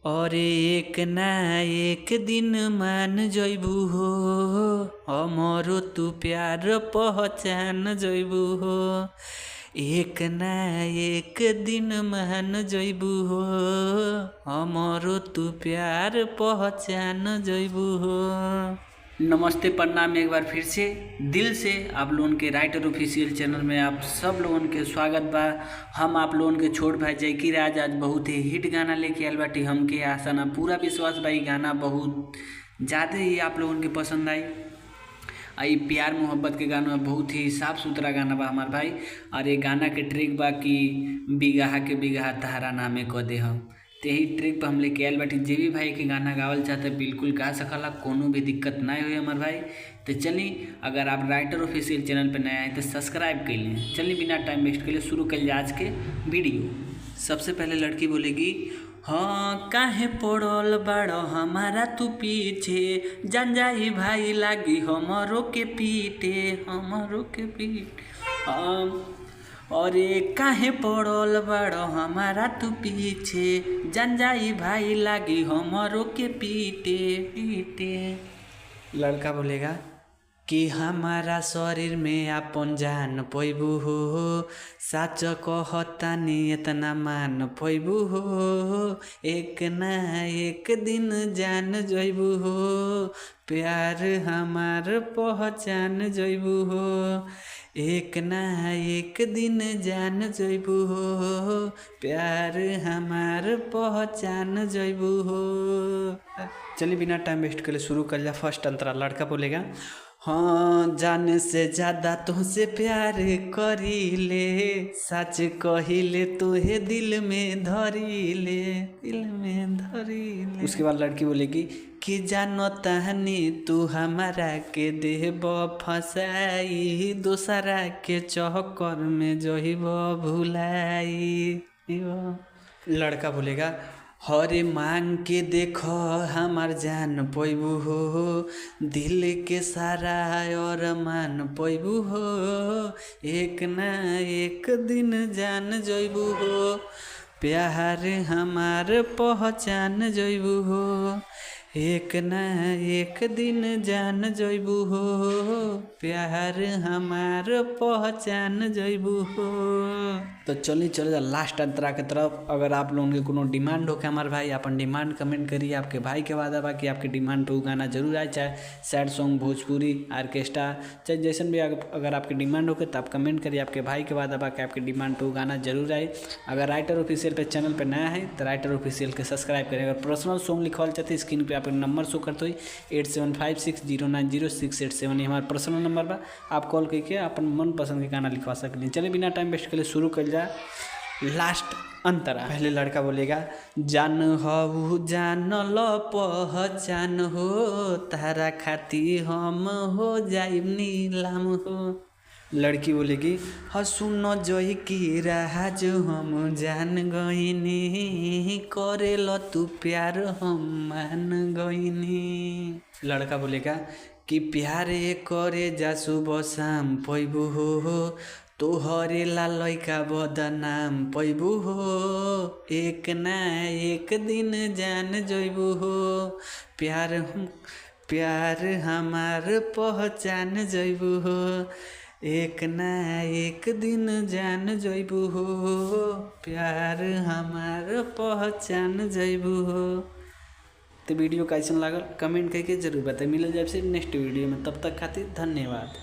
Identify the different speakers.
Speaker 1: और एक ना एक दिन मान जइबू हो, हमरो तू प्यार पहचान जइबू हो। एक ना एक दिन मान जइबू हो, हमरो तू प्यार पहचान जइबू हो। नमस्ते, प्रणाम। एक बार फिर से दिल से आप लोगन के राइटर ऑफिशियल चैनल में आप सब लोगन के स्वागत बा। हम आप लोगन के छोट भाई जयकी राज आज बहुत ही हिट गाना लेके आयल बाटी। हमके आशा ना पूरा विश्वास बा गाना बहुत ज़्यादा ही आप लोगन के पसंद आई। प्यार मोहब्बत के गाना बहुत ही साफ सुथरा गाना बा हमार भाई। और ये गाना के ट्रैक बा कि बिगहा के बिगहा तहरा नामे क दे हम। तो यही ट्रैक पर हम लेके आयल बाटी। जे भी भाई के गाना गावल चाहते बिल्कुल गा सकला, कोनो भी दिक्कत ना हुई हमार भाई। तो चलिए, अगर आप राइटर ऑफिशियल चैनल पर नया हैं तो सब्सक्राइब कर लें। चलिए बिना टाइम वेस्ट के लिए शुरू कर लिया आज के वीडियो। सबसे पहले लड़की बोलेगी, हाँ काहे पड़ल बाड़ो हमारा तू पीछे, जान जाई भाई लागी हमरो के पीटे, हमरो के पीटे। अरे काहे पड़ल बाड़ो हमारा तू पीछे, जान जाई भाई लागी हमरो के पीटे पीटे। लड़का बोलेगा कि हमारा शरीर में आपन जान पैबू हो, सच कहतानी इतना मान पैबू हो। एक ना एक दिन जान जइबू हो, प्यार हमार पहचान जइबू हो। एक ना एक दिन जान जइबू हो, प्यार हमार पहचान जइबू हो। चलिए बिना टाइम वेस्ट के लिए शुरू कर लिया। फर्स्ट अंतरा लड़का बोलेगा, हाँ जाने से ज़्यादा तुझसे प्यार करी ले, सच कहिले तुहे दिल में धरी ले, दिल में धरी ले। उसके बाद लड़की बोलेगी कि जानो तहनी तू हमारा के देब फसाई, दूसरा के चक्कर में जइब भुलाई। लड़का बोलेगा, हरे मांग के देखो हमार जान पैबू हो, दिल के सारा और मान पैबू हो। एक ना एक दिन जान जइबू हो, प्यार हमार पहचान जइबू हो। एक ना एक दिन जान जइबू हो, प्यार हमार पहचान जइबू हो। तो चलिए लास्ट अंतरा के तरफ। अगर आप लोगों के कोनो डिमांड हो के हमारे भाई अपन डिमांड कमेंट करिए। आपके भाई के वादा बा कि आपके डिमांड पे गाना जरूर आए, चाहे सैड सॉन्ग, भोजपुरी, ऑर्केस्ट्रा, चाहे जैसन भी अगर आपकी डिमांड हो तो आप कमेंट करिए। आपके भाई के वादा बा कि आपके डिमांड पे गाना जरूर आए। अगर राइटर ऑफिशियल पे चैनल पर नया है तो राइटर ऑफिशियल के सब्सक्राइब करें। अगर पर्सनल सॉन्ग लिखवाल चाहते स्क्रीन पर आपका नंबर शो करते हुई 8756090687 ये हमारा पर्सनल नंबर बा। आप कॉल करके अपन मन पसंद के गाना लिखवा सकते हैं। चलिए बिना टाइम वेस्ट के लिए शुरू कर जाए। लास्ट अंतरा। पहले लड़का बोलेगा, जान हो जान लो पहचान हो, तारा खाती हम हो जाइब नीलाम हो। लड़की बोलेगी, हाँ सुनो जोई की राज हम जान गईनी, करे लो तू प्यार हम मान गईनी। लड़का बोलेगा कि प्यारे करे जा सुबह शाम पैबू हो, तोहरे ला लइका बदनाम पैबू हो। एक ना एक दिन जान जइबू हो, प्यार हमार पहचान जइबू हो। एक ना एक दिन जान जइबू हो, प्यार हमार पहचान जइबू हो। तो वीडियो कैसन लागल कमेंट करके जरूर बताइए। मिलल जाए से नेक्स्ट वीडियो में, तब तक खातिर धन्यवाद।